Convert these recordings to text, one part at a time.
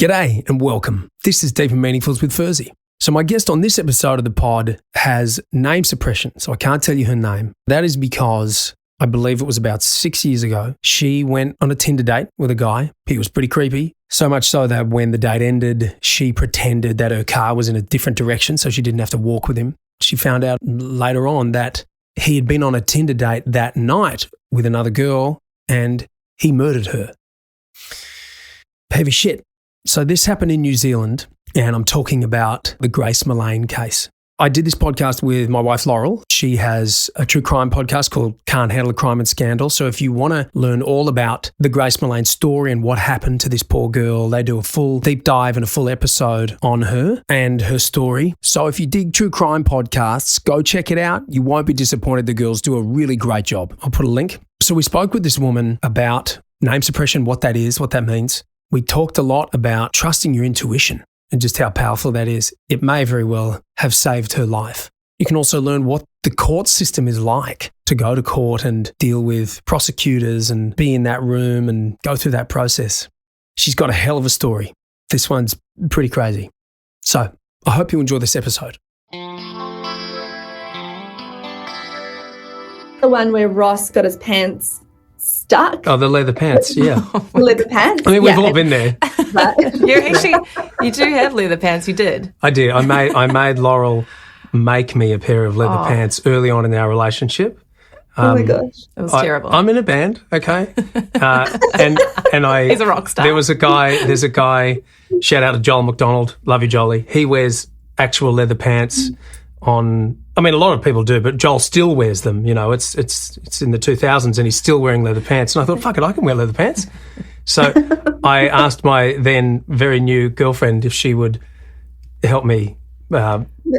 G'day and welcome. This is Deep and Meaningfuls with Furzey. So my guest on this episode of the pod has name suppression, so I can't tell you her name. That is because I believe it was about 6 years ago. She went on a Tinder date with a guy. He was pretty creepy, so much so that when the date ended, she pretended that her car was in a different direction so she didn't have to walk with him. She found out later on that he had been on a Tinder date that night with another girl and he murdered her. Heavy shit. So this happened in New Zealand, and I'm talking about the Grace Millane case. I did this podcast with my wife, Laural. She has a true crime podcast called Can't Handle a Crime and Scandal. So if you want to learn all about the Grace Millane story and what happened to this poor girl, they do a full deep dive and a full episode on her and her story. So if you dig true crime podcasts, go check it out. You won't be disappointed. The girls do a really great job. I'll put a link. So we spoke with this woman about name suppression, what that is, what that means. We talked a lot about trusting your intuition and just how powerful that is. It may very well have saved her life. You can also learn what the court system is like to go to court and deal with prosecutors and be in that room and go through that process. She's got a hell of a story. This one's pretty crazy. So I hope you enjoy this episode. The one where Ross got his pants stuck. Oh, the leather pants, yeah. Leather pants? I mean, we've all been there. You do have leather pants, you did. I did. I made Laural make me a pair of leather pants early on in our relationship. Oh my gosh. It was terrible. I'm in a band, okay? And He's a rock star. There's a guy, shout out to Joel McDonald, love you, Jolie. He wears actual leather pants a lot of people do, but Joel still wears them. You know, it's in the 2000s and he's still wearing leather pants. And I thought, fuck it, I can wear leather pants. So I asked my then very new girlfriend if she would help me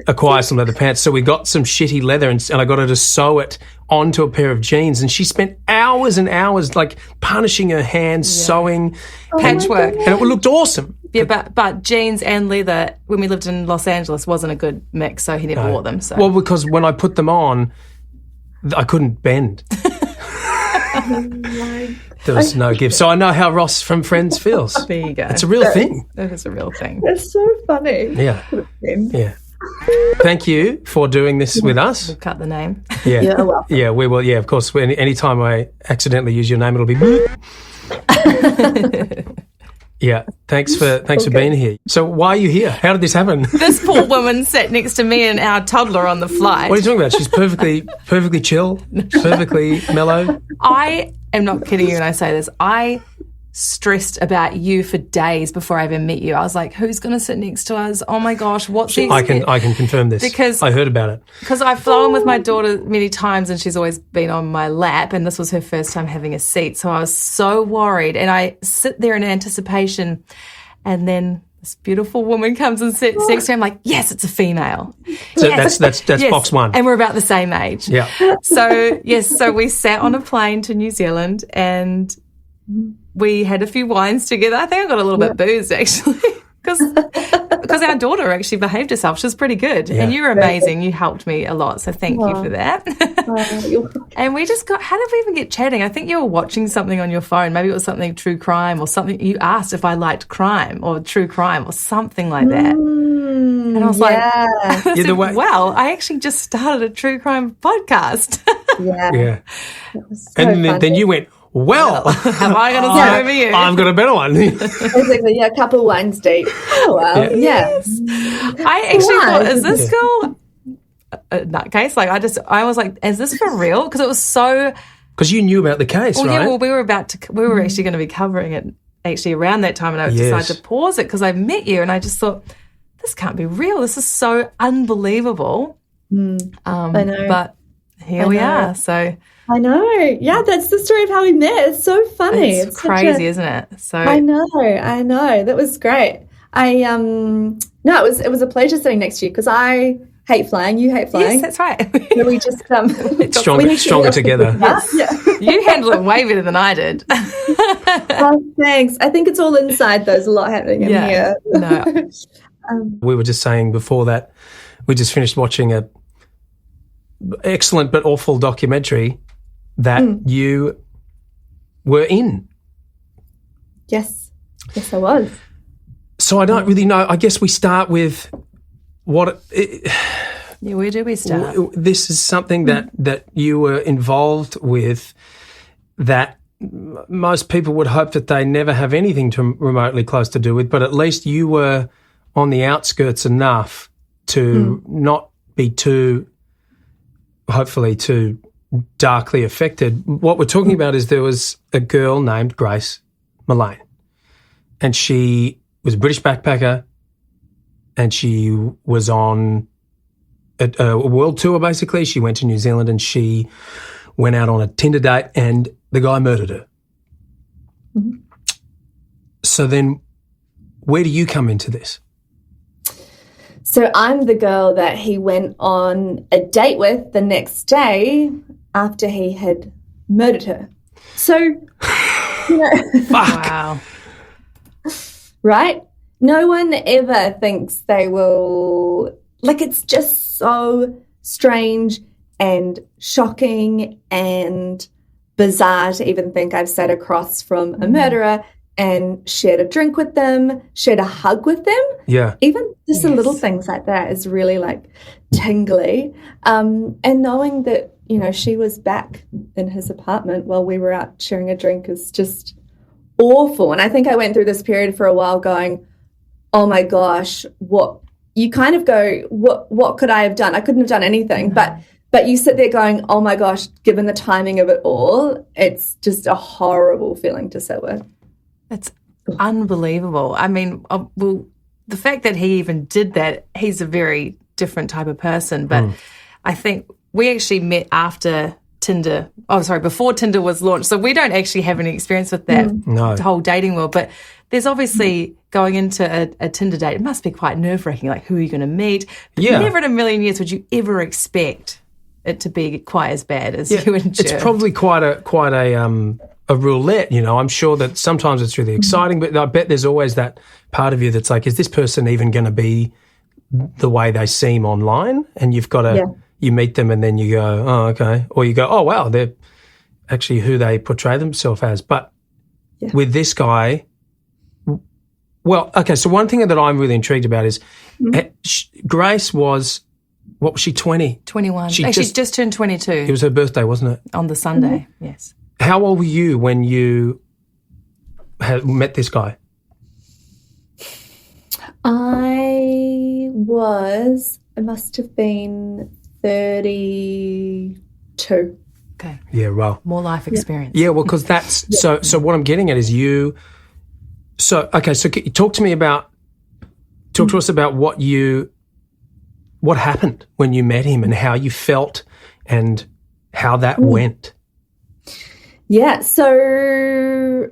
acquire some leather pants. So we got some shitty leather and I got her to sew it onto a pair of jeans, and she spent hours and hours like punishing her hands, sewing, patchwork. And it looked awesome. Yeah, but jeans and leather, when we lived in Los Angeles, wasn't a good mix, so he never wore them. So. Well, because when I put them on, I couldn't bend. There was no give. So I know how Ross from Friends feels. There you go. It's a real thing. That is a real thing. That's so funny. Yeah. Yeah. Thank you for doing this with us. We'll cut the name. Yeah. You're welcome. Yeah, we will. Yeah, of course. Anytime I accidentally use your name, it'll be Yeah, thanks for being here. So why are you here? How did this happen? This poor woman sat next to me and our toddler on the flight. What are you talking about? She's perfectly chill, perfectly mellow. I am not kidding you when I say this. I stressed about you for days before I even met you. I was like, who's going to sit next to us? Oh my gosh, what's the I can confirm this because I heard about it. Because I've flown with my daughter many times and she's always been on my lap, and this was her first time having a seat. So I was so worried, and I sit there in anticipation, and then this beautiful woman comes and sits next to me. I'm like, yes, it's a female. So yes. that's yes. box one. And we're about the same age. Yeah. So we sat on a plane to New Zealand and we had a few wines together. I think I got a little bit boozed actually because our daughter actually behaved herself. She was pretty good. Yeah. And you were amazing. You helped me a lot. So thank you for that. And we just how did we even get chatting? I think you were watching something on your phone. Maybe it was something true crime or something. You asked if I liked crime or true crime or something like that. And I was like, wow, I actually just started a true crime podcast. Yeah. Then you went, well, have I got to say over you? I've got a better one. Exactly, a couple wines deep. Oh, well, yes. I actually thought, is this girl a nutcase? Like, I was like, is this for real? Because it was so... Because you knew about the case, right? Yeah, well, we were actually going to be covering it actually around that time, and I decided to pause it because I met you, and I just thought, this can't be real. This is so unbelievable. I know. But here we are, so... I know. Yeah, that's the story of how we met. It's so funny. It's crazy, isn't it? So I know. That was great. It was a pleasure sitting next to you because I hate flying. You hate flying. Yes, that's right. So we just stronger together. Yeah. You handle it way better than I did. Oh, thanks. I think it's all inside. There's a lot happening in here. No. We were just saying before that we just finished watching a excellent but awful documentary that you were in. Yes, I was. So I don't really know. I guess we start with what... Yeah, where do we start? This is something that you were involved with that most people would hope that they never have anything to remotely close to do with, but at least you were on the outskirts enough to not be hopefully too darkly affected. What we're talking about is there was a girl named Grace Millane, and she was a British backpacker, and she was on a world tour, basically. She went to New Zealand and she went out on a Tinder date and the guy murdered her. Mm-hmm. So then where do you come into this? So I'm the girl that he went on a date with the next day after he had murdered her. So, you know. Fuck. Wow. Right? No one ever thinks they will... Like, it's just so strange and shocking and bizarre to even think I've sat across from a murderer and shared a drink with them, shared a hug with them. Yeah. Even just the little things like that is really, like, tingly. And knowing that, you know, she was back in his apartment while we were out sharing a drink is just awful. And I think I went through this period for a while going, oh, my gosh, what... You kind of go, what could I have done? I couldn't have done anything. But you sit there going, oh, my gosh, given the timing of it all, it's just a horrible feeling to sit with. It's unbelievable. I mean, well, the fact that he even did that, he's a very different type of person. But I think we actually met after Tinder. Oh, sorry, before Tinder was launched. So we don't actually have any experience with that whole dating world. But there's obviously going into a Tinder date, it must be quite nerve-wracking, like who are you going to meet? But never in a million years would you ever expect it to be quite as bad as you endured. It's probably quite a roulette, you know. I'm sure that sometimes it's really exciting, but I bet there's always that part of you that's like, is this person even going to be the way they seem online? And you've got to, you meet them and then you go, oh, okay. Or you go, oh, wow, they're actually who they portray themselves as. But with this guy... Well, okay, so one thing that I'm really intrigued about is Grace was, what was she, 20? 21. She's just turned 22. It was her birthday, wasn't it? On the Sunday, yes. How old were you when you had met this guy? I must have been 32. Okay. Yeah, well. More life experience. Yeah, well, because that's, so what I'm getting at is you... So, okay, so talk to us about what happened when you met him and how you felt and how that went. Yeah, so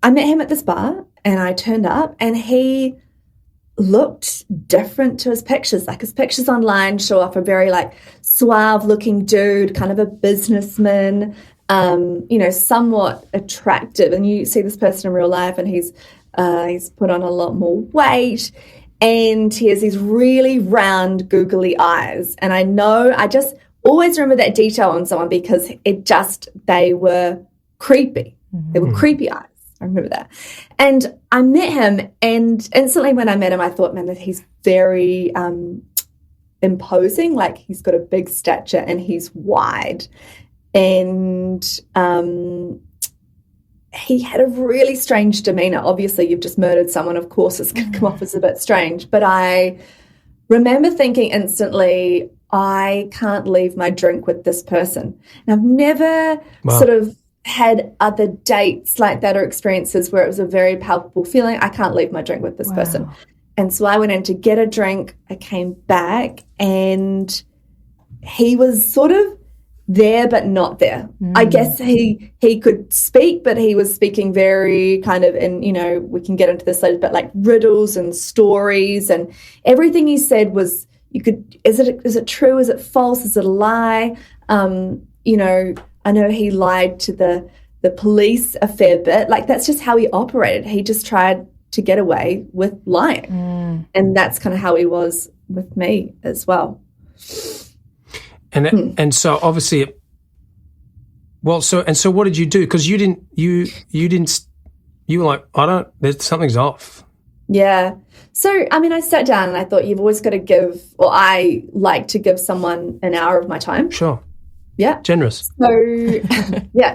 I met him at this bar and I turned up and he looked different to his pictures. Like his pictures online show off a very like suave looking dude, kind of a businessman, you know, somewhat attractive. And you see this person in real life and he's put on a lot more weight and he has these really round googly eyes. And I just always remember that detail on someone because they were creepy. They were creepy eyes. I remember that. And I met him and instantly when I met him, I thought, man, that he's very imposing. Like he's got a big stature and he's wide. And he had a really strange demeanor. Obviously, you've just murdered someone. Of course, it's going to come off as a bit strange. But I remember thinking instantly, I can't leave my drink with this person. And I've never sort of had other dates like that or experiences where it was a very palpable feeling. I can't leave my drink with this person. And so I went in to get a drink. I came back and he was sort of there but not there. I guess he could speak, but he was speaking very kind of in, you know, we can get into this later, but like riddles and stories, and everything he said was, is it true? Is it false? Is it a lie? You know, I know he lied to the police a fair bit. Like that's just how he operated. He just tried to get away with lying. And that's kind of how he was with me as well. And so obviously, so what did you do? Because you were like, something's off. Yeah. So, I mean, I sat down and I thought you've always got to give, or I like to give someone an hour of my time. Sure. Yeah. Generous. So, yeah,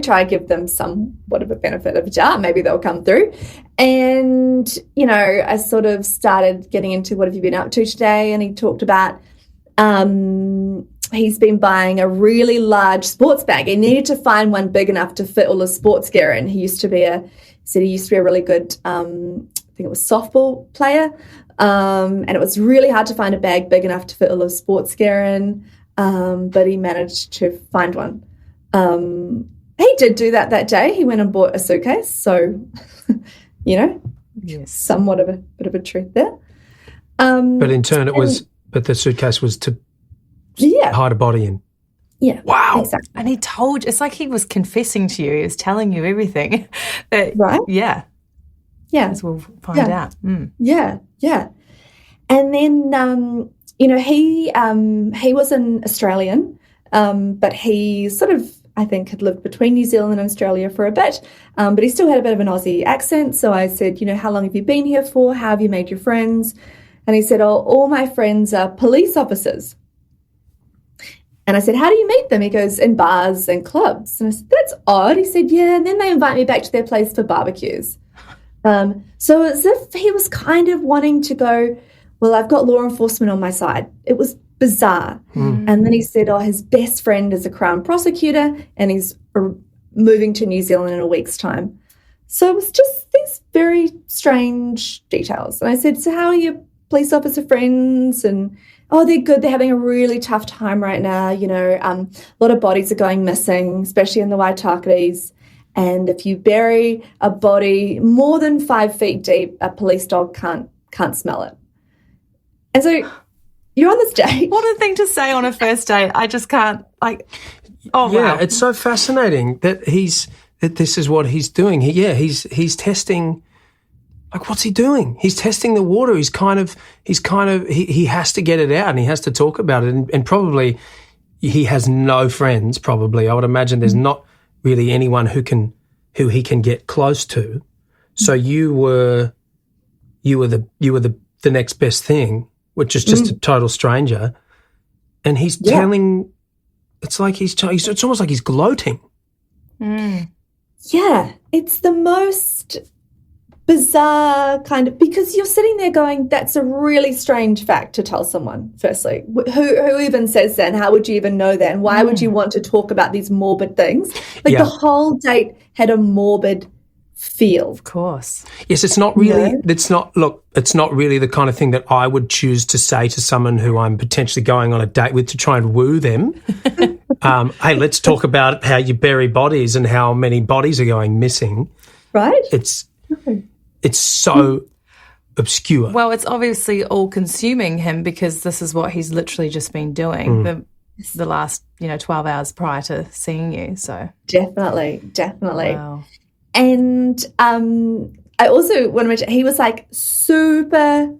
try to give them somewhat of a benefit of a doubt. Maybe they'll come through. And, I sort of started getting into what have you been up to today? And he talked about he's been buying a really large sports bag. He needed to find one big enough to fit all his sports gear in. He used to be a really good, I think it was softball player. And it was really hard to find a bag big enough to fit all his sports gear in. But he managed to find one. He did do that day. He went and bought a suitcase. So, yes, somewhat of a bit of a treat there. But in turn but the suitcase was to hide a body in. Yeah. Wow. Exactly. And it's like he was confessing to you. He was telling you everything. Right? Yeah. Yeah. As we'll find out. Mm. Yeah. Yeah. And then, he was an Australian, but he sort of, I think, had lived between New Zealand and Australia for a bit, but he still had a bit of an Aussie accent. So I said, how long have you been here for? How have you made your friends? And he said, all my friends are police officers. And I said, how do you meet them? He goes, in bars and clubs. And I said, that's odd. He said, yeah, and then they invite me back to their place for barbecues. So as if he was kind of wanting to go, well, I've got law enforcement on my side. It was bizarre. And then he said, his best friend is a Crown prosecutor and he's moving to New Zealand in a week's time. So it was just these very strange details. And I said, so how are your police officer friends? And they're good. They're having a really tough time right now. A lot of bodies are going missing, especially in the Waitakares. And if you bury a body more than 5 feet deep, a police dog can't smell it. And so you're on this date. What a thing to say on a first date. I just can't, wow. It's so fascinating that this is what he's doing. He's testing. Like, what's he doing? He's testing the water. He has to get it out and he has to talk about it. And probably he has no friends, probably. I would imagine there's not really anyone who he can get close to. So you were the next best thing, which is just a total stranger. And he's telling, it's almost like he's gloating. Mm. Yeah, it's the most bizarre kind of, because you're sitting there going, that's a really strange fact to tell someone, firstly. Who even says that, and how would you even know that, and why would you want to talk about these morbid things? The whole date had a morbid feel. Of course. Yes, it's not really, it's not really the kind of thing that I would choose to say to someone who I'm potentially going on a date with to try and woo them. Hey, let's talk about how you bury bodies and how many bodies are going missing. Right? It's so obscure. Well, it's obviously all consuming him because this is what he's literally just been doing the last 12 hours prior to seeing you. So definitely. Wow. And I also want to mention he was like super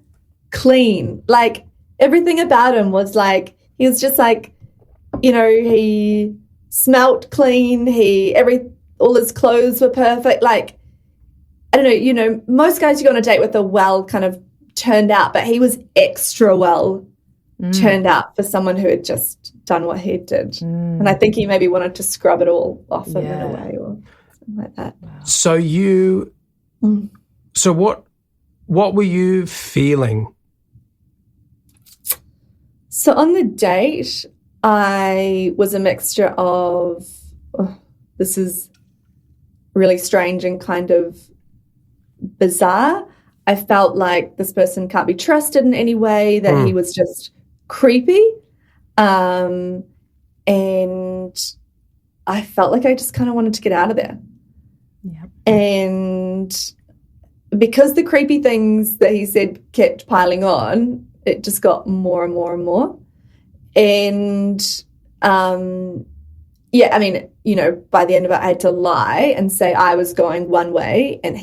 clean. Like everything about him was like, he was just like, he smelt clean. All his clothes were perfect. Like, I don't know, most guys you go on a date with are well kind of turned out, but he was extra well turned out for someone who had just done what he did. And I think he maybe wanted to scrub it all off him in a way or something like that. Wow. So what were you feeling? So on the date, I was a mixture of, this is really strange and kind of bizarre. I felt like this person can't be trusted in any way, that he was just creepy. And I felt like I just kind of wanted to get out of there. Yeah. And because the creepy things that he said kept piling on, it just got more and more and more. And, I mean, by the end of it, I had to lie and say I was going one way and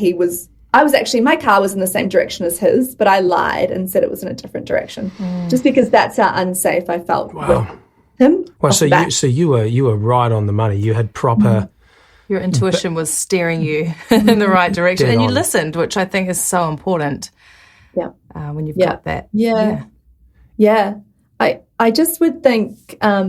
my car was in the same direction as his, but I lied and said it was in a different direction just because that's how unsafe I felt with him. Well, so you were right on the money. You had proper Your intuition was steering you in the right direction, Dead and you on. listened, which I think is so important. Yeah. When you've got that. Yeah. I just would think, I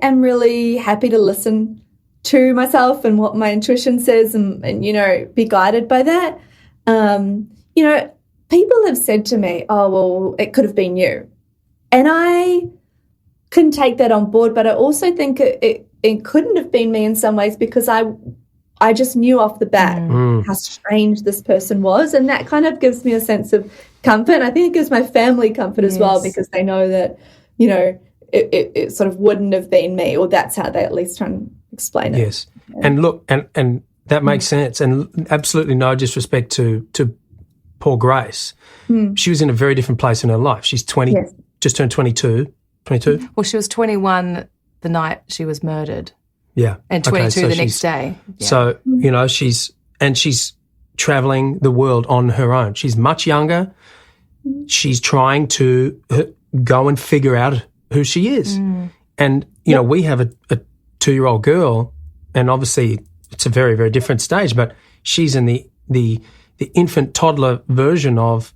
am really happy to listen to myself and what my intuition says and you know, be guided by that. You know, people have said to me, oh, well, it could have been you. And I can take that on board, but I also think it couldn't have been me in some ways because I just knew off the bat how strange this person was, and that kind of gives me a sense of comfort. And I think it gives my family comfort as well because they know that, you know, it sort of wouldn't have been me, or that's how they at least try and explain it. Yes. And look, and that makes sense, and absolutely no disrespect to poor Grace. She was in a very different place in her life. She's 20, just turned 22. 22? Well, she was 21 the night she was murdered. Yeah. And 22 so the next day. Yeah. So, you know, she's traveling the world on her own. She's much younger. She's trying to go and figure out who she is. And, you know, we have a 2-year-old girl, and obviously it's a very, very different stage, but she's in the infant toddler version of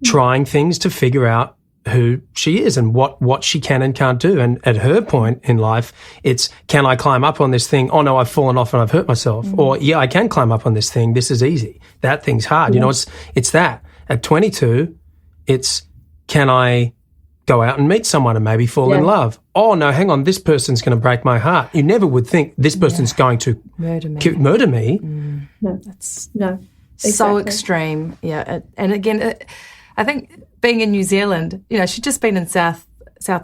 trying things to figure out who she is and what she can and can't do. And at her point in life, it's, can I climb up on this thing? Oh no, I've fallen off and I've hurt myself. Or yeah, I can climb up on this thing. This is easy. That thing's hard. You know, it's that. At 22, it's, can I go out and meet someone and maybe fall in love? Oh no, hang on, this person's going to break my heart. You never would think this person's going to murder me. No. So Exactly. extreme. Yeah. And again, I think being in New Zealand, you know, she'd just been in South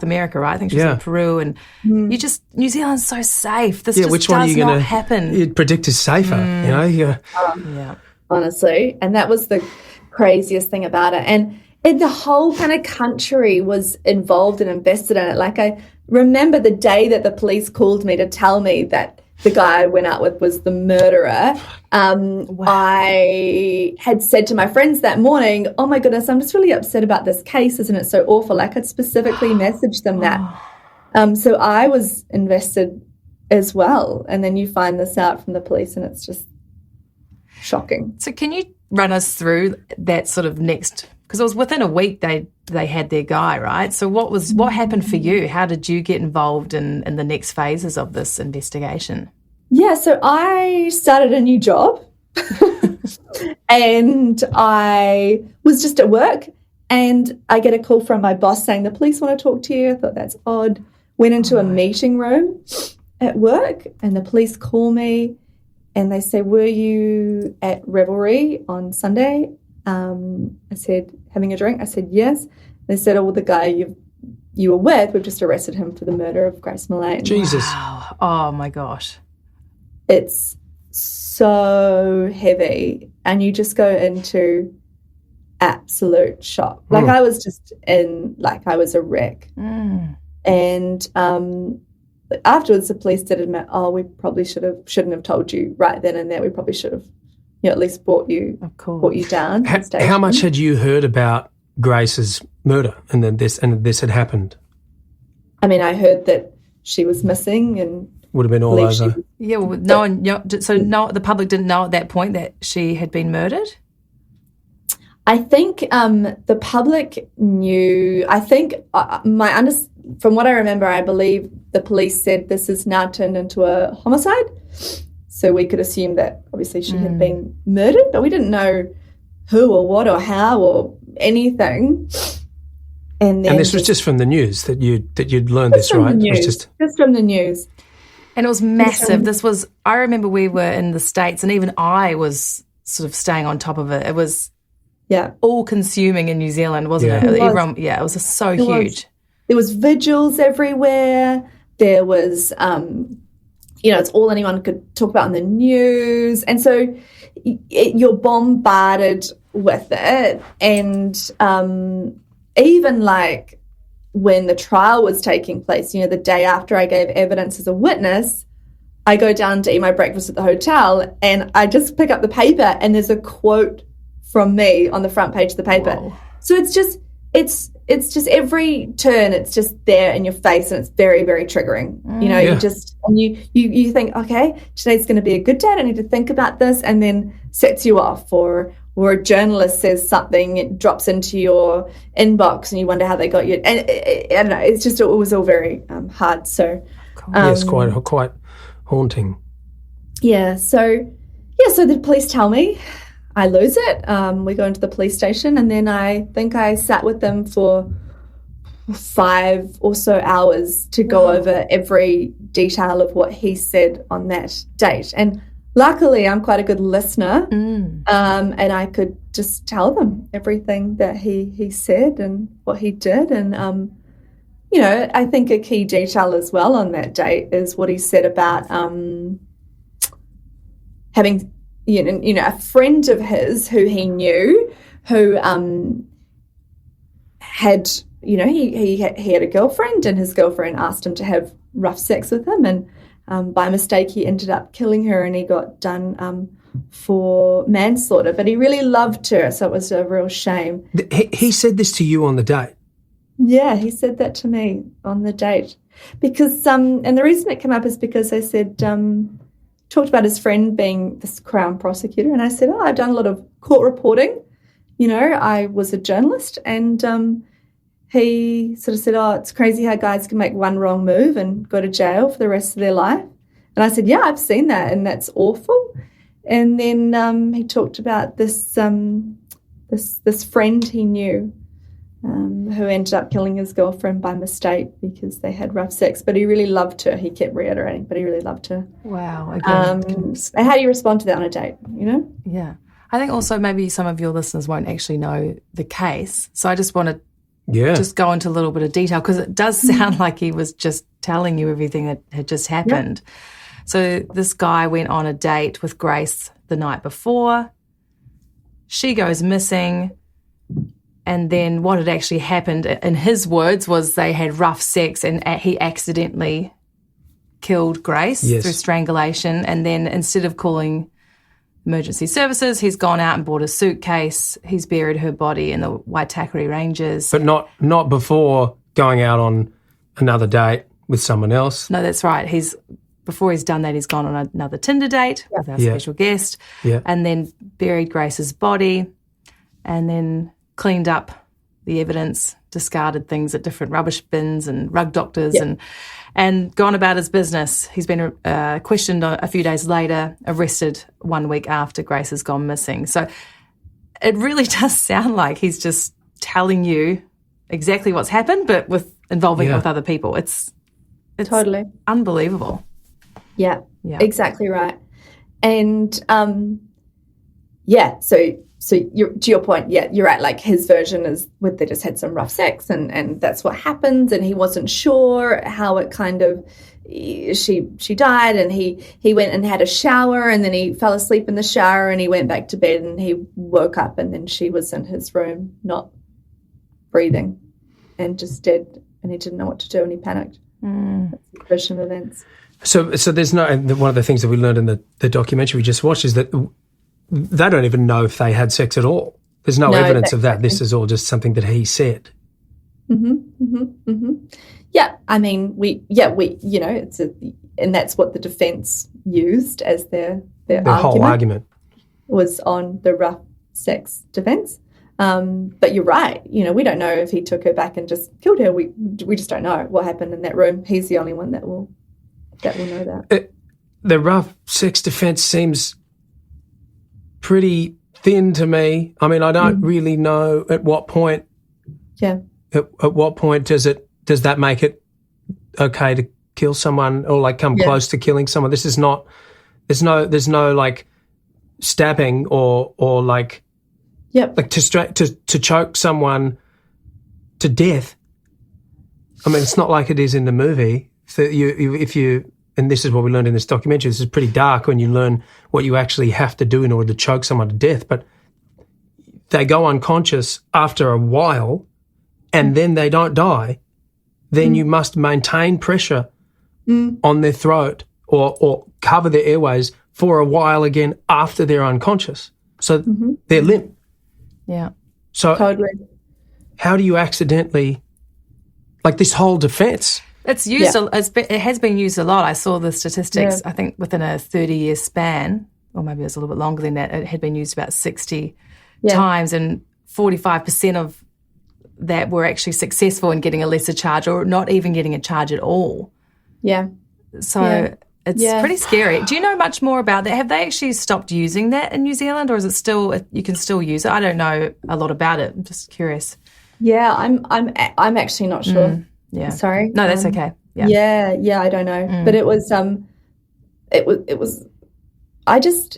America, right? I think she was in Peru, and New Zealand's so safe. This just which one does are you not going happen. to predict is safer? You know, Honestly. And that was the craziest thing about it. And the whole kind of country was involved and invested in it. Like, I remember the day that the police called me to tell me that the guy I went out with was the murderer. I had said to my friends that morning, oh my goodness, I'm just really upset about this case. Isn't it so awful? Like, I'd specifically messaged them that. So I was invested as well. And then you find this out from the police, and it's just shocking. So can you run us through that sort of next, because it was within a week they had their guy, right? So what happened for you? How did you get involved in the next phases of this investigation? Yeah, so I started a new job and I was just at work, and I get a call from my boss saying the police want to talk to you. I thought, that's odd. Went into a meeting room at work, and the police call me and they say, were you at Revelry on Sunday? I said, having a drink? I said, yes. They said, oh, well, the guy you were with, we've just arrested him for the murder of Grace Millane. Jesus. Wow. Oh, my gosh. It's so heavy, and you just go into absolute shock. Like, I was just I was a wreck. And afterwards, the police did admit, oh, we probably shouldn't have told you right then and there. We probably should have, you know, at least brought you down. How much had you heard about Grace's murder and then this had happened? I mean, I heard that she was missing, and would have been all over. Yeah, well, no one. The public didn't know at that point that she had been murdered. I think the public knew. I think from what I remember, I believe the police said this is now turned into a homicide. So we could assume that obviously she had been murdered, but we didn't know who or what or how or anything. And this was just from the news that you'd learned this, right? It was just from the news. And it was massive. I remember we were in the States, and even I was sort of staying on top of it. It was all consuming in New Zealand, wasn't it? Everyone, it was so huge. There was vigils everywhere. There was, it's all anyone could talk about in the news. And so you're bombarded with it. And even like when the trial was taking place, you know, the day after I gave evidence as a witness, I go down to eat my breakfast at the hotel, and I just pick up the paper, and there's a quote from me on the front page of the paper. Whoa. So it's it's just every turn, it's just there in your face, and it's very, very triggering. You know, you just, and you think, okay, today's going to be a good day. I don't need to think about this, and then sets you off. Or a journalist says something, it drops into your inbox, and you wonder how they got you. And I don't know, it's just, it was all very hard. So, yes, quite haunting. Yeah. So the police tell me. I lose it. We go into the police station, and then I think I sat with them for 5 or so hours to go over every detail of what he said on that date. And luckily, I'm quite a good listener, and I could just tell them everything that he said and what he did. And, you know, I think a key detail as well on that date is what he said about having, you know, a friend of his who he knew who had, you know, he had a girlfriend, and his girlfriend asked him to have rough sex with him, and by mistake he ended up killing her, and he got done for manslaughter. But he really loved her, so it was a real shame. He said this to you on the date? Yeah, he said that to me on the date. Because, and the reason it came up is because I said, talked about his friend being this Crown prosecutor, and I said, I've done a lot of court reporting. You know, I was a journalist, and he sort of said, it's crazy how guys can make one wrong move and go to jail for the rest of their life. And I said, yeah, I've seen that, and that's awful. And then he talked about this this friend he knew who ended up killing his girlfriend by mistake because they had rough sex. But he really loved her. He kept reiterating, but he really loved her. Wow. And how do you respond to that on a date, you know? Yeah. I think also maybe some of your listeners won't actually know the case. So I just want to just go into a little bit of detail, because it does sound like he was just telling you everything that had just happened. Yep. So this guy went on a date with Grace the night before. She goes missing. And then what had actually happened, in his words, was they had rough sex, and he accidentally killed Grace through strangulation. And then instead of calling emergency services, he's gone out and bought a suitcase. He's buried her body in the Waitakere Ranges. But not before going out on another date with someone else. No, that's right. Before he's done that, he's gone on another Tinder date with our special guest, and then buried Grace's body, and then cleaned up the evidence, discarded things at different rubbish bins and rug doctors, and gone about his business. He's been questioned a few days later, arrested 1 week after Grace has gone missing. So it really does sound like he's just telling you exactly what's happened, but involving it with other people. It's totally unbelievable. Yeah, exactly right. And so to your point, you're right. Like, his version is they just had some rough sex, and that's what happened, and he wasn't sure how it kind of she died, and he went and had a shower, and then he fell asleep in the shower, and he went back to bed, and he woke up, and then she was in his room not breathing and just dead, and he didn't know what to do, and he panicked. That's the version of events. So there's one of the things that we learned in the documentary we just watched is that they don't even know if they had sex at all. There's no evidence of that. This is all just something that he said. Yeah, I mean, we you know, and that's what the defence used as their whole argument was on the rough sex defence. But you're right. You know, we don't know if he took her back and just killed her. We just don't know what happened in that room. He's the only one that will know that. The rough sex defence seems pretty thin to me. I mean, I don't really know at what point. Yeah. At what point does that make it okay to kill someone or like come close to killing someone? This is not. There's no like stabbing or like. Yep. Like to choke someone to death. I mean, it's not like it is in the movie. So if you and this is what we learned in this documentary. This is pretty dark when you learn what you actually have to do in order to choke someone to death. But they go unconscious after a while, and then they don't die. Then you must maintain pressure on their throat or cover their airways for a while again after they're unconscious. So they're limp. Yeah. So totally. how do you accidentally, like this whole defense? It's used. It has been used a lot. I saw the statistics. I think within a 30-year span, or maybe it was a little bit longer than that, it had been used about 60 times, and 45% of that were actually successful in getting a lesser charge, or not even getting a charge at all. Yeah. So it's pretty scary. Do you know much more about that? Have they actually stopped using that in New Zealand, or is it still, you can still use it? I don't know a lot about it. I'm just curious. Yeah, I'm actually not sure. Yeah. Sorry. No, that's okay. Yeah, I don't know. But it was I just,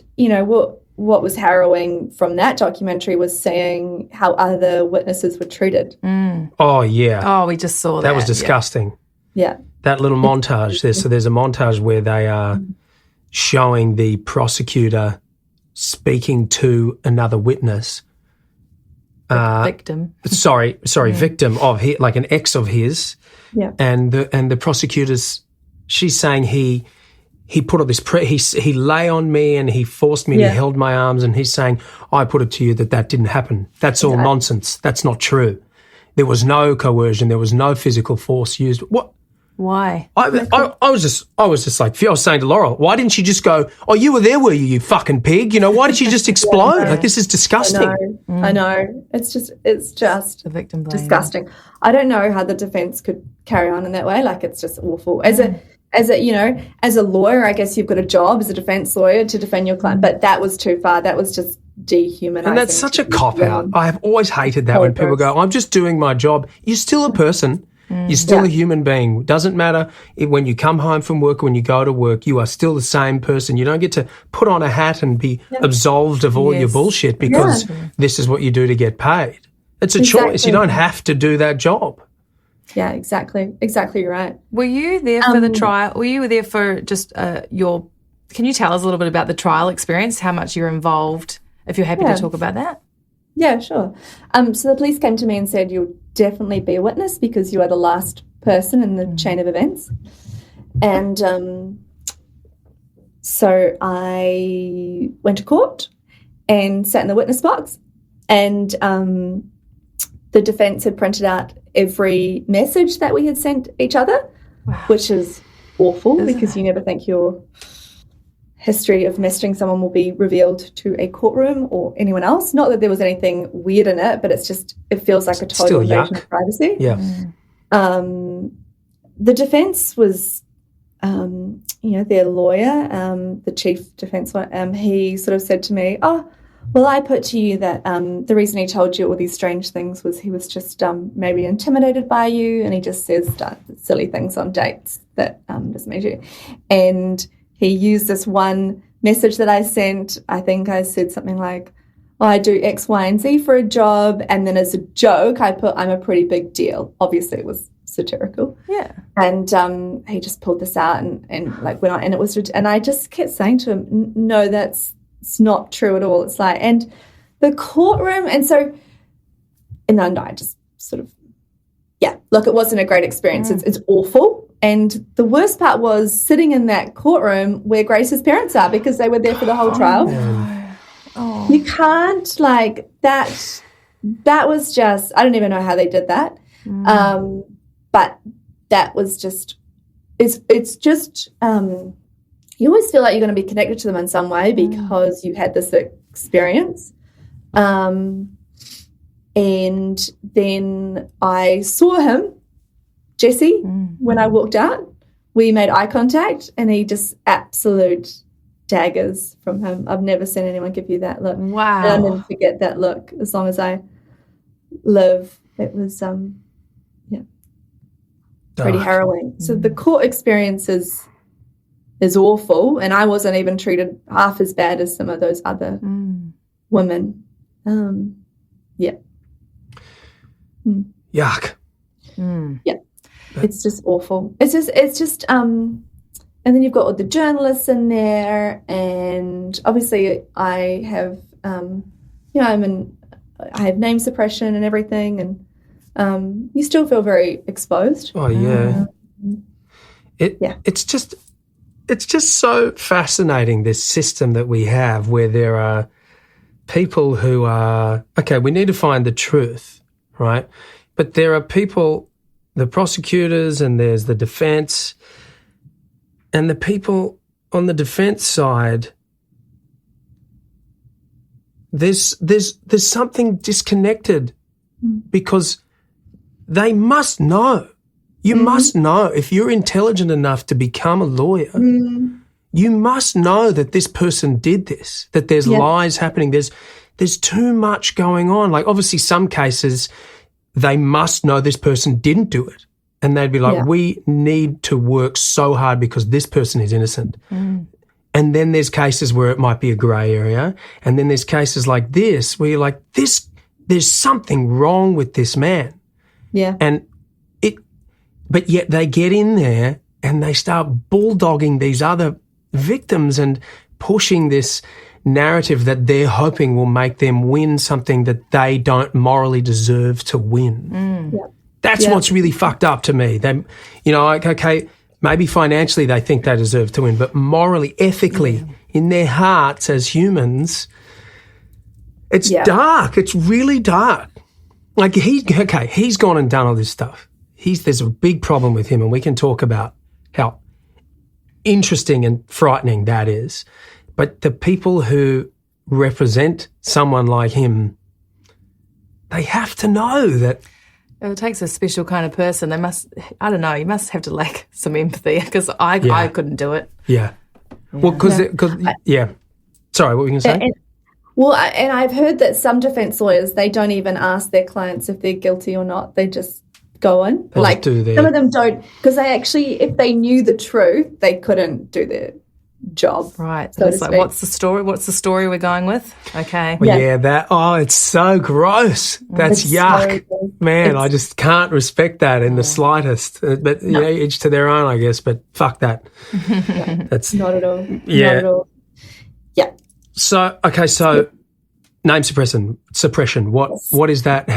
what was harrowing from that documentary was seeing how other witnesses were treated. Oh, yeah. Oh, we just saw that. That was disgusting. Yeah. That little montage. There's a montage where they are showing the prosecutor speaking to another witness. Victim. Victim of like an ex of his. Yeah. And the prosecutor's, she's saying he put all this he lay on me and he forced me and he held my arms, and he's saying, I put it to you that didn't happen. That's all nonsense. That's not true. There was no coercion. There was no physical force used. What? Why? I was just like, I was saying to Laural, why didn't she just go, oh, you were there, were you, you fucking pig? Why did she just explode? Like, this is disgusting. I know. It's just the victim blame. Disgusting. I don't know how the defense could carry on in that way. Like, it's just awful. As a lawyer, I guess you've got a job as a defense lawyer to defend your client, but that was too far. That was just dehumanizing. And that's such a cop-out. I have always hated that when people go, I'm just doing my job. You're still a person. You're still a human being. Doesn't matter when you come home from work or when you go to work, you are still the same person. You don't get to put on a hat and be absolved of all your bullshit because this is what you do to get paid. It's a choice. You don't have to do that job. Yeah, exactly. Exactly right. Were you there for the trial? Were you there for just can you tell us a little bit about the trial experience, how much you're involved, if you're happy to talk about that? Yeah, sure. So the police came to me and said, you'll definitely be a witness because you are the last person in the chain of events. And so I went to court and sat in the witness box, and the defence had printed out every message that we had sent each other, which is awful because you never think your history of messaging someone will be revealed to a courtroom or anyone else. Not that there was anything weird in it, but it feels like a total invasion of privacy. Yeah. The defence was, their lawyer, the chief defence lawyer, he sort of said to me, oh, well, I put to you that the reason he told you all these strange things was he was just maybe intimidated by you, and he just says silly things on dates that doesn't make you. And he used this one message that I sent. I think I said something like, oh, I do X, Y, and Z for a job. And then as a joke, I put, I'm a pretty big deal. Obviously, it was satirical. Yeah. And he just pulled this out and like went on. And it was, and I just kept saying to him, no, it's not true at all. It's like, and the courtroom. And so, and then I just sort of, look, it wasn't a great experience. It's awful. And the worst part was sitting in that courtroom where Grace's parents are, because they were there for the whole trial. Oh. You can't, like, that was just, I don't even know how they did that. But that was just, it's just, you always feel like you're going to be connected to them in some way because you had this experience. And then I saw him, Jesse, when I walked out. We made eye contact, and he just absolute daggers from him. I've never seen anyone give you that look. Wow. And I'll never forget that look as long as I live. It was, pretty harrowing. So the court experience is awful, and I wasn't even treated half as bad as some of those other women. Yuck. Yeah. It's just awful. It's just and then you've got all the journalists in there, and obviously I have I have name suppression and everything, and you still feel very exposed. Oh yeah. It's just so fascinating, this system that we have where there are people who are, okay, we need to find the truth, right? But there are people, the prosecutors, and there's the defense, and the people on the defense side, there's something disconnected because they must know. You must know, if you're intelligent enough to become a lawyer, you must know that this person did this, that there's lies happening. There's too much going on. Like, obviously some cases they must know this person didn't do it. And they'd be like, we need to work so hard because this person is innocent. And then there's cases where it might be a grey area. And then there's cases like this where you're like, there's something wrong with this man. Yeah. But yet they get in there and they start bulldogging these other victims and pushing this narrative that they're hoping will make them win something that they don't morally deserve to win. That's what's really fucked up to me. They, okay, maybe financially they think they deserve to win, but morally, ethically, in their hearts as humans, it's dark. It's really dark. Like he's gone and done all this stuff. There's a big problem with him, and we can talk about how interesting and frightening that is. But the people who represent someone like him, they have to know that. It takes a special kind of person. They must, I don't know, you must have to lack some empathy because I couldn't do it. Yeah. Well, because, sorry, what were you going to say? And I've heard that some defence lawyers, they don't even ask their clients if they're guilty or not. They just go on. Like, some of them don't, because they actually, if they knew the truth, they couldn't do their job. Right. So it's like, what's the story? What's the story we're going with? Okay. Well, it's so gross. That's yuck. So man, I just can't respect that in the slightest. But, each to their own, I guess, but fuck that. That's not at all. Yeah. Not at all. Yeah. So, name suppression. What is that?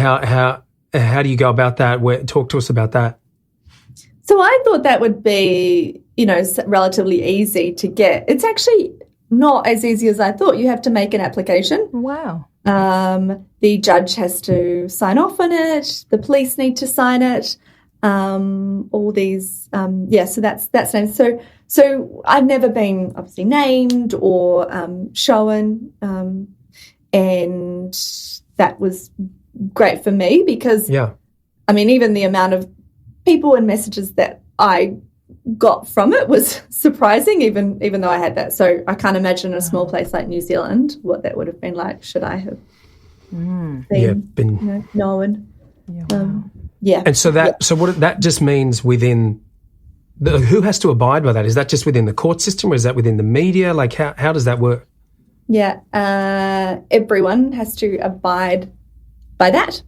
How do you go about that? Talk to us about that. So I thought that would be, relatively easy to get. It's actually not as easy as I thought. You have to make an application. Wow. The judge has to sign off on it. The police need to sign it. All these, so that's named. So I've never been obviously named or shown, and that was great for me because, even the amount of people and messages that I got from it was surprising, even though I had that. So I can't imagine a small place like New Zealand what that would have been like should I have been known. And so that just means within who has to abide by that? Is that just within the court system or is that within the media? Like how does that work? Yeah, everyone has to abide by that.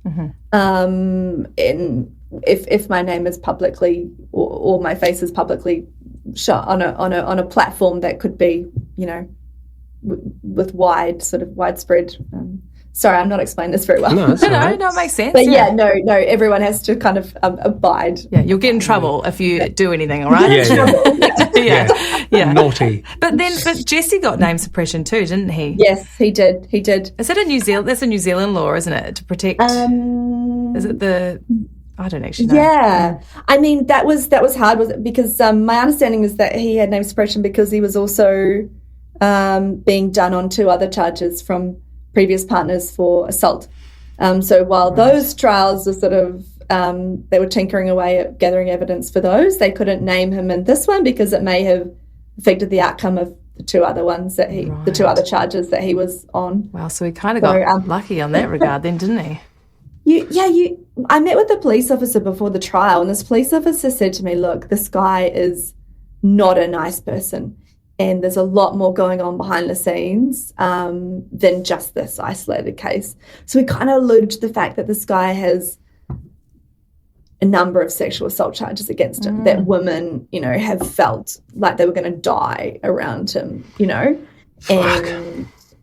If my name is publicly or my face is publicly shot on a platform that could be, with widespread. Sorry, I'm not explaining this very well. No, it makes sense. But everyone has to kind of abide. Yeah, you'll get in trouble if you do anything, all right? Yeah. Naughty. But Jesse got name suppression too, didn't he? Yes, he did. Is that a New Zealand? That's a New Zealand law, isn't it? To protect. Is it the? I don't actually know. Yeah, that was hard, was it? Because my understanding is that he had name suppression because he was also being done on 2 other charges from previous partners for assault. So while those trials are sort of they were tinkering away at gathering evidence for those, they couldn't name him in this one because it may have affected the outcome of the 2 other ones that the 2 other charges that he was on. Wow, so he kind of got lucky on that regard then, didn't he? I met with a police officer before the trial, and this police officer said to me, look, this guy is not a nice person, and there's a lot more going on behind the scenes than just this isolated case. So we kind of alluded to the fact that this guy has a number of sexual assault charges against him, that women, have felt like they were going to die around him,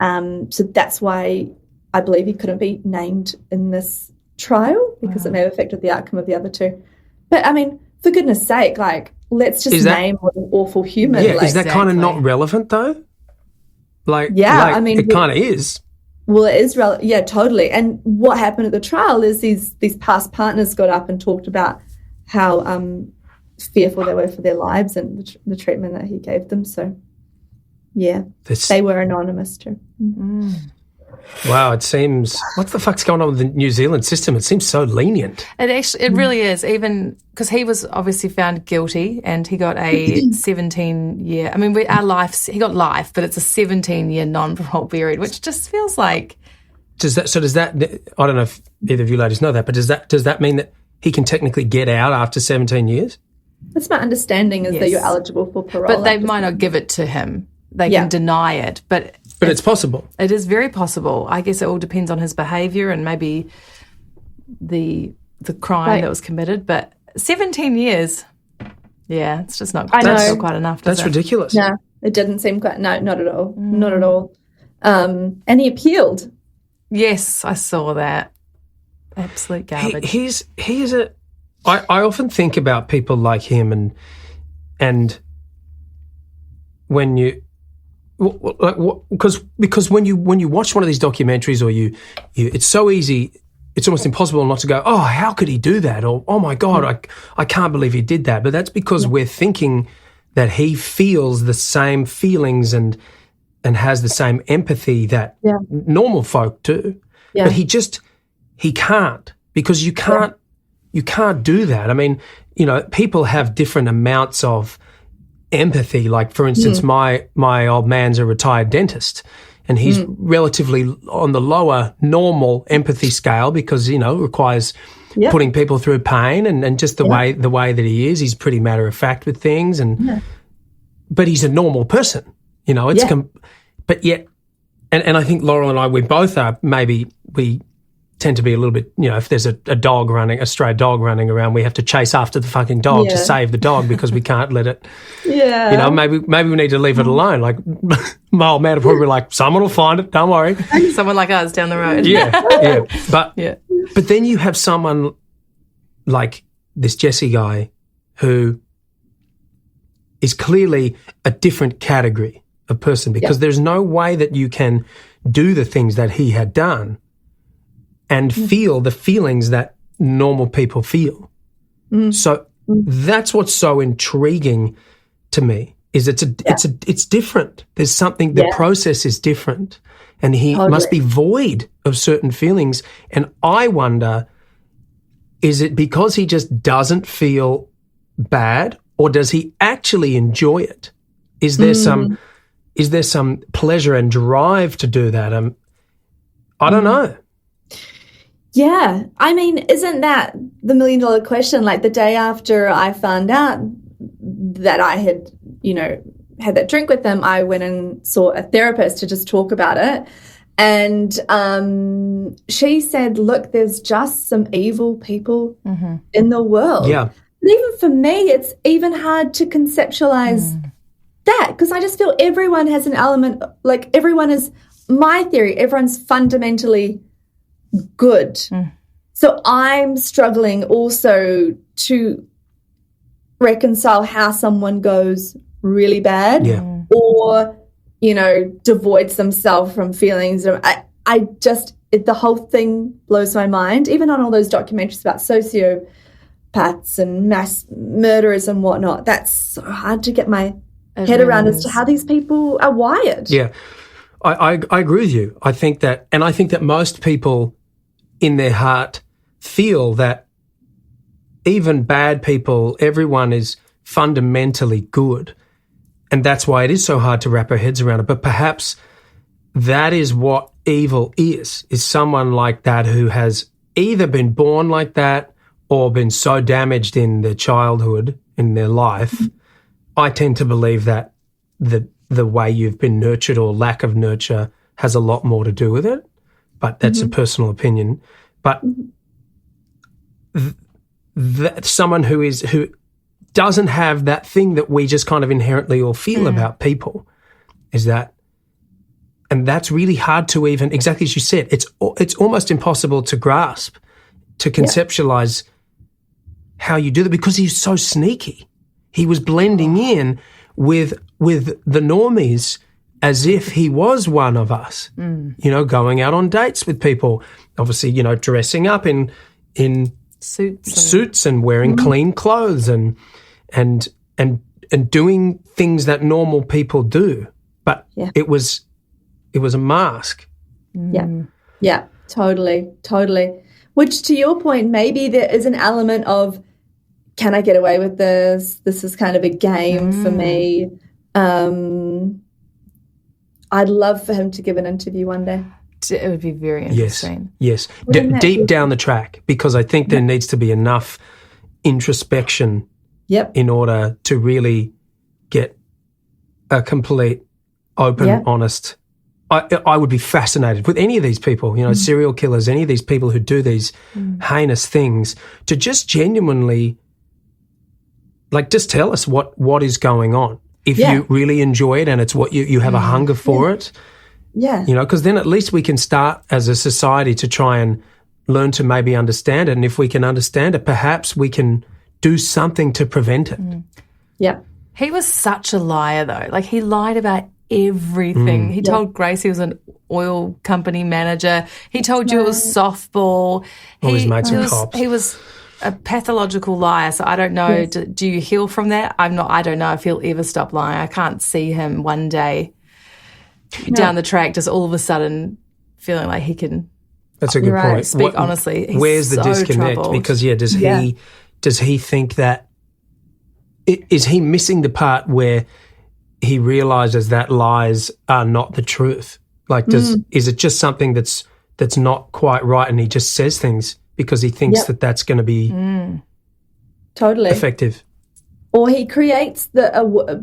and so that's why I believe he couldn't be named in this trial because it may have affected the outcome of the other 2. But, for goodness sake, let's just name what an awful human. Yeah, is that kind of not relevant though? It kind of is. Well, it is yeah, totally. And what happened at the trial is these past partners got up and talked about how fearful they were for their lives and the treatment that he gave them. So, yeah, they were anonymous too. Mm. Wow, it seems, what the fuck's going on with the New Zealand system? It seems so lenient. It really is, even because he was obviously found guilty and he got a 17-year, I mean, he got life, but it's a 17-year non-parole period, which just feels like. Does that, I don't know if either of you ladies know that, but does that mean that he can technically get out after 17 years? That's my understanding, is that you're eligible for parole. But they might not give it to him. They can deny it, but it's possible. It is very possible. I guess it all depends on his behaviour and maybe the crime that was committed. But 17 years, yeah, it's just not quite enough. That's ridiculous. No, it didn't seem quite. No, not at all. Not at all. And he appealed. Yes, I saw that. Absolute garbage. I often think about people like him and when you. Because when you watch one of these documentaries, or you it's so easy, it's almost impossible not to go, oh, how could he do that? Or, oh my God, I can't believe he did that. But that's because we're thinking that he feels the same feelings and has the same empathy that normal folk do. Yeah. But he can't, because you can't do that. I mean, people have different amounts of empathy. Like, for instance, my old man's a retired dentist, and he's relatively on the lower normal empathy scale because, it requires putting people through pain and just the way that he is. He's pretty matter of fact with things, but he's a normal person. But yet, and I think Laural and I, we both are, maybe we tend to be a little bit, if there's a stray dog running around, we have to chase after the fucking dog to save the dog because we can't let it. Yeah. Maybe we need to leave it alone. Like, my old man will probably be like, someone will find it, don't worry. Someone like us down the road. Yeah. But then you have someone like this Jesse guy who is clearly a different category of person, because there's no way that you can do the things that he had done and feel the feelings that normal people feel. So that's what's so intriguing to me, is it's different. There's something, the process is different, and he must be void of certain feelings. And I wonder, is it because he just doesn't feel bad, or does he actually enjoy it? Is there some pleasure and drive to do that? I don't know. Yeah. I mean, isn't that the $1 million question? Like, the day after I found out that I had, had that drink with them, I went and saw a therapist to just talk about it. And she said, look, there's just some evil people in the world. Yeah. But even for me, it's even hard to conceptualize that, because I just feel everyone has an element, like, everyone is, my theory, everyone's fundamentally good. So I'm struggling also to reconcile how someone goes really bad or, devoids themselves from feelings. I just, the whole thing blows my mind, even on all those documentaries about sociopaths and mass murderers and whatnot. That's so hard to get my head around as to how these people are wired. Yeah, I agree with you. I think that most people in their heart feel that even bad people, everyone is fundamentally good. And that's why it is so hard to wrap our heads around it. But perhaps that is what evil is someone like that who has either been born like that or been so damaged in their childhood, in their life. I tend to believe that the way you've been nurtured or lack of nurture has a lot more to do with it. But that's a personal opinion. But someone who doesn't have that thing that we just kind of inherently all feel about people is that, and that's really hard to even, exactly as you said, it's almost impossible to grasp, to conceptualize how you do that, because he's so sneaky. He was blending in with the normies as if he was one of us, going out on dates with people, obviously, dressing up in suits and wearing clean clothes and doing things that normal people do. But it was a mask. Yeah, totally. Which, to your point, maybe there is an element of, can I get away with this? This is kind of a game for me. I'd love for him to give an interview one day. It would be very interesting. Yes. Deep down the track, because I think there needs to be enough introspection in order to really get a complete, open, honest. I would be fascinated with any of these people, serial killers, any of these people who do these heinous things, to just genuinely, just tell us what is going on. If you really enjoy it and it's what you have a hunger for it. Yeah. Because then at least we can start as a society to try and learn to maybe understand it. And if we can understand it, perhaps we can do something to prevent it. Yeah. He was such a liar, though. He lied about everything. He told Grace he was an oil company manager. He told you it was softball. All his mates are cops. He was a pathological liar. So I don't know. Yes. Do you heal from that? I don't know if he'll ever stop lying. I can't see him one day down the track just all of a sudden feeling like he can. That's a good point. Speak honestly. He's where's the so disconnect? troubled. Because does he think that is he missing the part where he realizes that lies are not the truth? Is it just something that's not quite right, and he just says things because he thinks that's going to be totally effective? Or he creates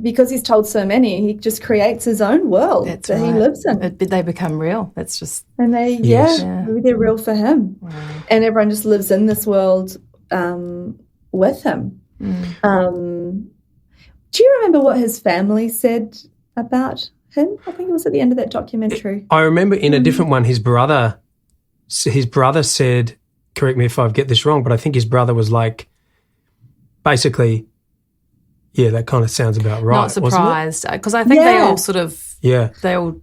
because he's told so many, he just creates his own world that he lives in. They become real. That's just... And maybe they're real for him. Wow. And everyone just lives in this world with him. Do you remember what his family said about him? I think it was at the end of that documentary. I remember in a different one, his brother said, correct me if I get this wrong, but I think his brother was basically... Yeah, that kind of sounds about right. Not surprised, because I think they all sort of they all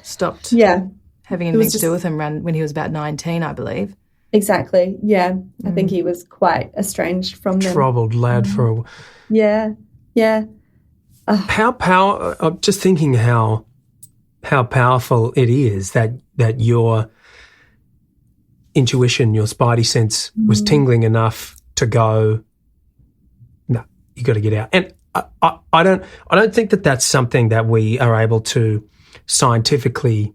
stopped having anything to do with him when he was about 19, I believe. Exactly. Yeah, I think he was quite estranged from them. Troubled lad for a. Yeah. I'm just thinking how powerful it is that your intuition, your spidey sense, was tingling enough to go, you got to get out. And I don't think that that's something that we are able to scientifically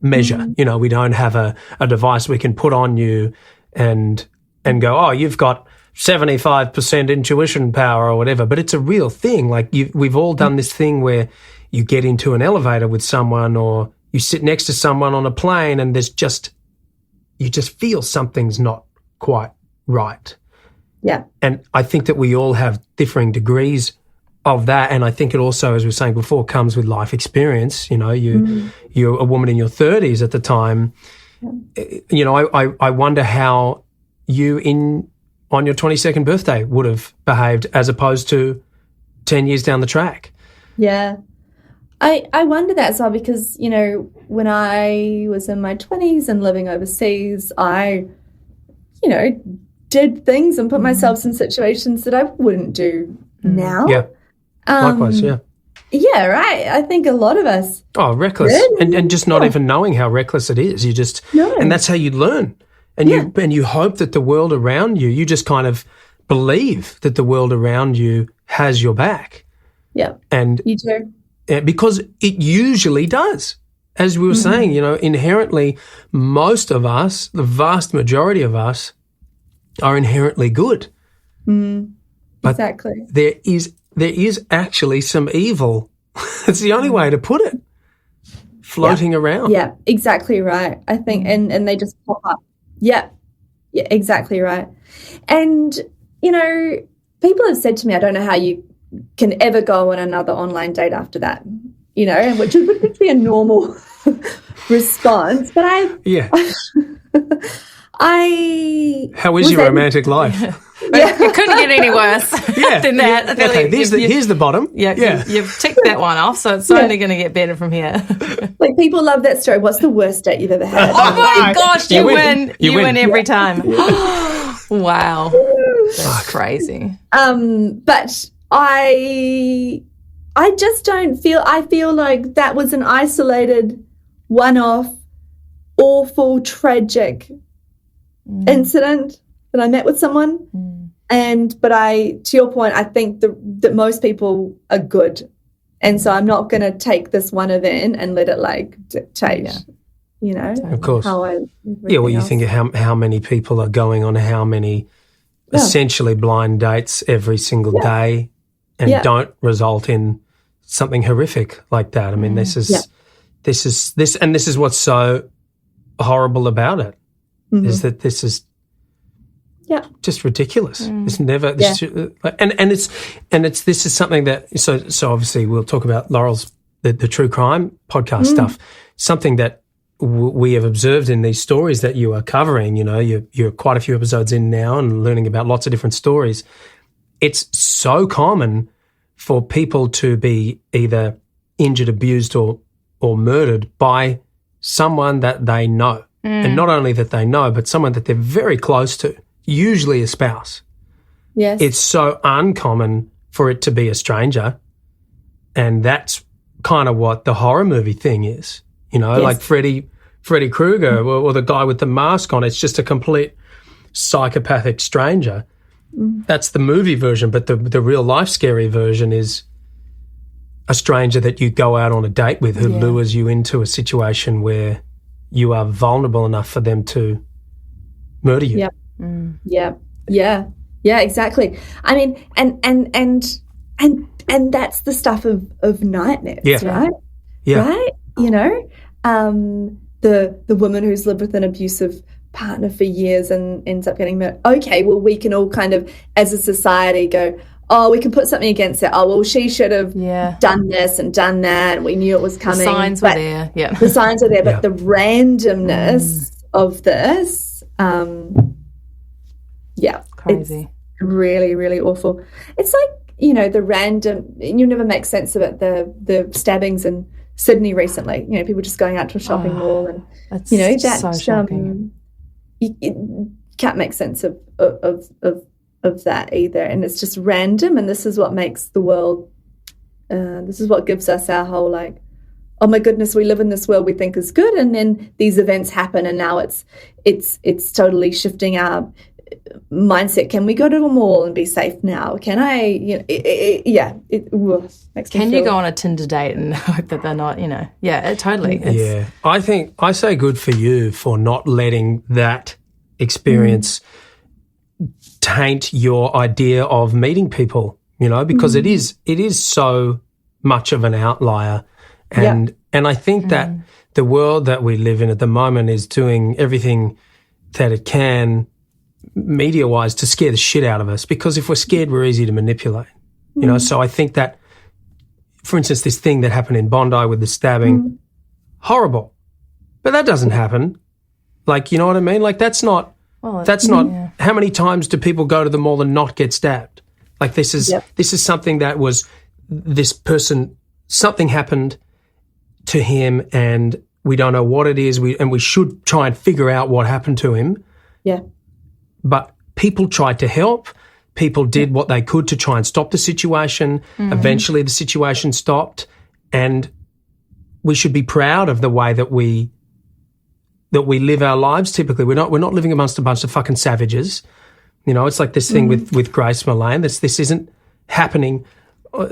measure. We don't have a device we can put on you and go, oh, you've got 75% intuition power or whatever. But it's a real thing. We've all done this thing where you get into an elevator with someone, or you sit next to someone on a plane, and you just feel something's not quite right. Yeah. And I think that we all have differing degrees of that. And I think it also, as we were saying before, comes with life experience. You're a woman in your 30s at the time. I wonder how you on your 22nd birthday would have behaved as opposed to 10 years down the track. Yeah. I wonder that as well, because, when I was in my 20s and living overseas, I, did things and put myself in situations that I wouldn't do now. Yeah. Likewise, yeah. Yeah, right. I think a lot of us. Oh, reckless. Really? And just not even knowing how reckless it is. You just, and that's how you learn. And you hope that the world around you, you just kind of believe that the world around you has your back. Yeah. And you do. Because it usually does. As we were saying, inherently, most of us, the vast majority of us, are inherently good. But exactly. There is actually some evil. It's the only way to put it. Floating around. Yeah, exactly right. I think, and they just pop up. Yeah, exactly right. And, people have said to me, I don't know how you can ever go on another online date after that, which would be a normal response. But how is your romantic life? It couldn't get any worse than that. I feel Okay, like here's the bottom. You've ticked that one off, so it's only going to get better from here. Like, people love that story. What's the worst date you've ever had? Oh my gosh, you win. You win every time. Wow. That's crazy. But I just don't feel, I feel like that was an isolated, one-off, awful, tragic incident that I met with someone. But to your point, I think that most people are good. And so I'm not going to take this one event and let it like dictate, of course. how I you think of how many people are going on how many essentially blind dates every single day and don't result in something horrific like that. I mean, this is what's so horrible about it, is that this is just ridiculous. It's never this is something that so obviously we'll talk about Laural's the true crime podcast stuff, something that we have observed in these stories that you are covering. You're quite a few episodes in now and learning about lots of different stories. It's so common for people to be either injured, abused, or murdered by someone that they know. And not only that they know, but someone that they're very close to, usually a spouse. Yes. It's so uncommon for it to be a stranger. And that's kind of what the horror movie thing is. Like Freddy Krueger or the guy with the mask on. It's just a complete psychopathic stranger. That's the movie version, but the real life scary version is a stranger that you go out on a date with who lures you into a situation where you are vulnerable enough for them to murder you. Yeah, exactly. I mean, and that's the stuff of nightmares, right? Yeah. Right? The woman who's lived with an abusive partner for years and ends up getting murdered. Okay, well, we can all kind of, as a society, go, oh, we can put something against it. Oh, well, she should have done this and done that, and we knew it was coming. The signs were there, The signs were there, but the randomness of this, crazy. It's really, really awful. It's like, the random, you never make sense of it, the stabbings in Sydney recently, people just going out to a shopping mall and, that's that's so shocking. You can't make sense of that either. And it's just random, and this is what makes the world, this is what gives us our whole like, oh my goodness, we live in this world we think is good, and then these events happen, and now it's totally shifting our mindset. Can we go to a mall and be safe now? Can I, makes me Can feel, you go on a Tinder date and hope that they're not, it totally. I think I say good for you for not letting that experience taint your idea of meeting people, because it is so much of an outlier. And I think that the world that we live in at the moment is doing everything that it can media-wise to scare the shit out of us, because if we're scared, we're easy to manipulate, So I think that, for instance, this thing that happened in Bondi with the stabbing, horrible. But that doesn't happen. Like, you know what I mean? Like, that's not how many times do people go to the mall and not get stabbed? Like, this is something that was this person, something happened to him and we don't know what it is, and we should try and figure out what happened to him. Yeah. But people tried to help. People did what they could to try and stop the situation. Eventually the situation stopped, and we should be proud of the way that we live our lives. Typically, we're not living amongst a bunch of fucking savages. It's like this thing with Grace Millane. This isn't happening.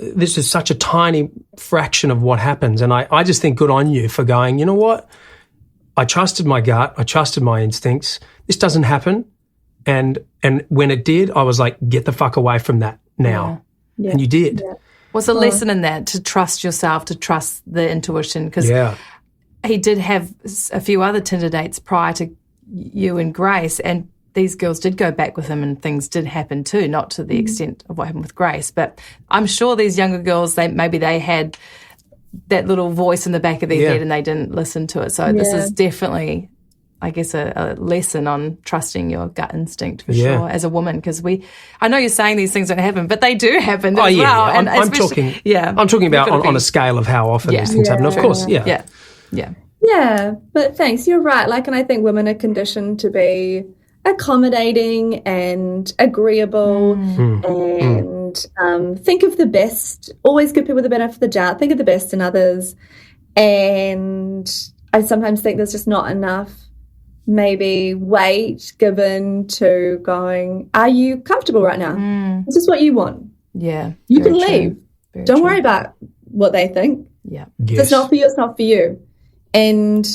This is such a tiny fraction of what happens. And I just think good on you for going, you know what? I trusted my gut. I trusted my instincts. This doesn't happen. And when it did, I was like, get the fuck away from that now. Yeah. And you did. Yeah. Was a lesson in that to trust yourself, to trust the intuition, because he did have a few other Tinder dates prior to you and Grace, and these girls did go back with him and things did happen too, not to the extent of what happened with Grace. But I'm sure these younger girls, maybe they had that little voice in the back of their head and they didn't listen to it. So this is definitely I guess, a lesson on trusting your gut instinct for sure as a woman, because I know you're saying these things don't happen, but they do happen as well. Yeah. And I'm talking about on a scale of how often these things happen. Of course, Yeah. Yeah, but thanks. You're right. And I think women are conditioned to be accommodating and agreeable and think of the best, always give people the benefit of the doubt, think of the best in others. And I sometimes think there's just not enough maybe weight given to going, are you comfortable right now? Is this what you want? Yeah. You can leave. Don't worry about what they think. Yeah. If it's not for you, it's not for you. And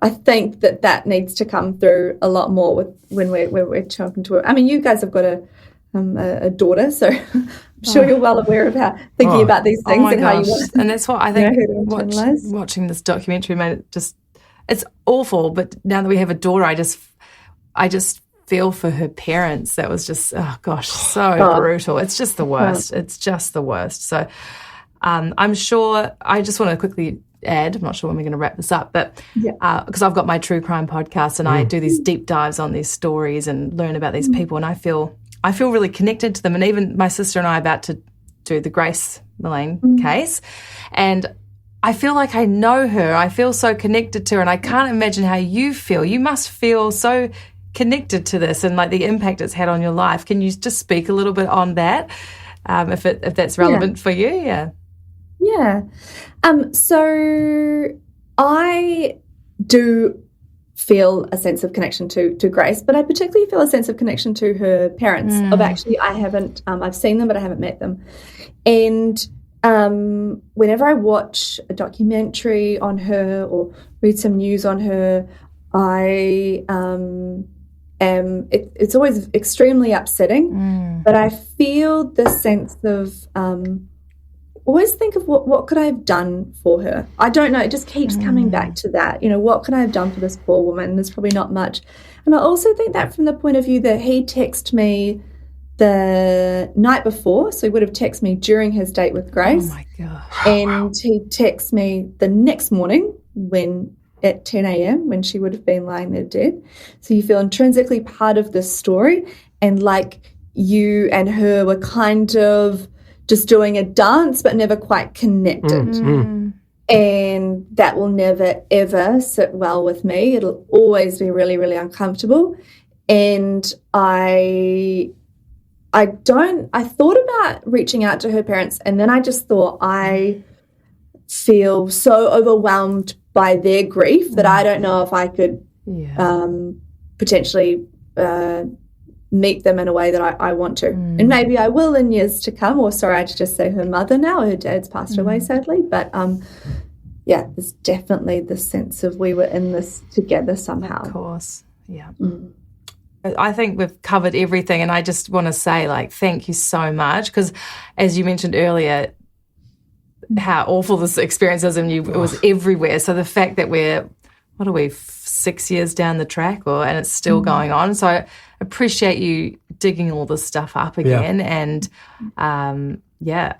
I think that needs to come through a lot more when we're talking to her. I mean, you guys have got a daughter, so I'm sure you're well aware of how thinking about these things and how you want to. And that's what I think watching this documentary made it just, it's awful. But now that we have a daughter, I just feel for her parents. That was just, so brutal. It's just the worst. It's just the worst. So I'm sure, I just want to quickly add, I'm not sure when we're going to wrap this up, but because I've got my true crime podcast and I do these deep dives on these stories and learn about these people, and I feel really connected to them. And even my sister and I are about to do the Grace Millane case, and I feel like I know her. I feel so connected to her, and I can't imagine how you feel. You must feel so connected to this and like the impact it's had on your life. Can you just speak a little bit on that, if that's relevant for you? Yeah. So I do feel a sense of connection to Grace, but I particularly feel a sense of connection to her parents. I've seen them, but I haven't met them. And whenever I watch a documentary on her or read some news on her, it's always extremely upsetting, but I feel the sense of always think of what could I have done for her. I don't know. It just keeps coming back to that. What could I have done for this poor woman? There's probably not much. And I also think that from the point of view that he texted me the night before, so he would have texted me during his date with Grace. Oh, my God. And he texted me the next morning at 10 a.m. when she would have been lying there dead. So you feel intrinsically part of this story, and like you and her were kind of just doing a dance but never quite connected. And that will never, ever sit well with me. It'll always be really, really uncomfortable. And I thought about reaching out to her parents, and then I just thought I feel so overwhelmed by their grief that I don't know if I could potentially meet them in a way that I want to. And maybe I will in years to come, or sorry, I should just say her mother now. Her dad's passed away, sadly. But, there's definitely the sense of we were in this together somehow. Of course, yeah. I think we've covered everything, and I just want to say, thank you so much, because as you mentioned earlier, how awful this experience is, and it was everywhere. So the fact that we're, 6 years down the track, and it's still going on. So I appreciate you digging all this stuff up again. And I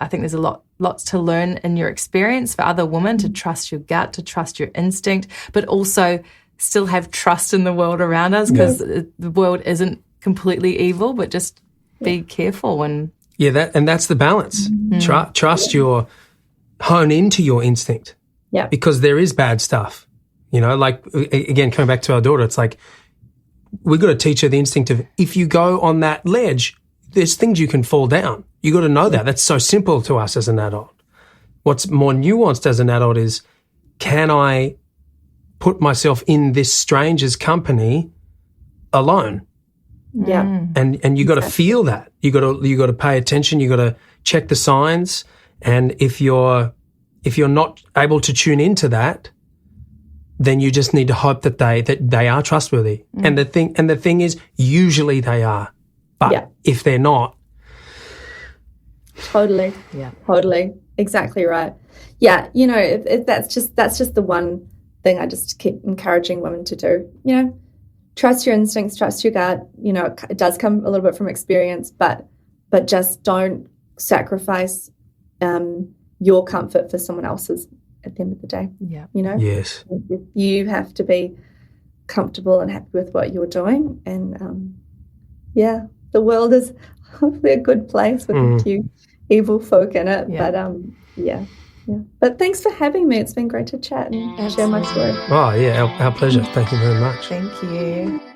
think there's lots to learn in your experience for other women, to trust your gut, to trust your instinct, but also still have trust in the world around us, because the world isn't completely evil, but just be careful. And that's the balance. Trust hone into your instinct. Yeah. Because there is bad stuff. Again, coming back to our daughter, it's like we've got to teach her the instinct of, if you go on that ledge, there's things you can fall down. You got to know that. That's so simple to us as an adult. What's more nuanced as an adult is, can I put myself in this stranger's company alone? Yeah. And you got to feel that. You got to pay attention. You got to check the signs. And if you're not able to tune into that, then you just need to hope that they are trustworthy. And the thing is, usually they are. But if they're not, totally, exactly right. Yeah, that's just the one thing I just keep encouraging women to do. Trust your instincts, trust your gut. It does come a little bit from experience, but just don't sacrifice your comfort for someone else's at the end of the day. Yes. You have to be comfortable and happy with what you're doing. And the world is hopefully a good place with a few evil folk in it. Yeah. But But thanks for having me. It's been great to chat and share my story. Oh, yeah, our pleasure. Thank you very much. Thank you.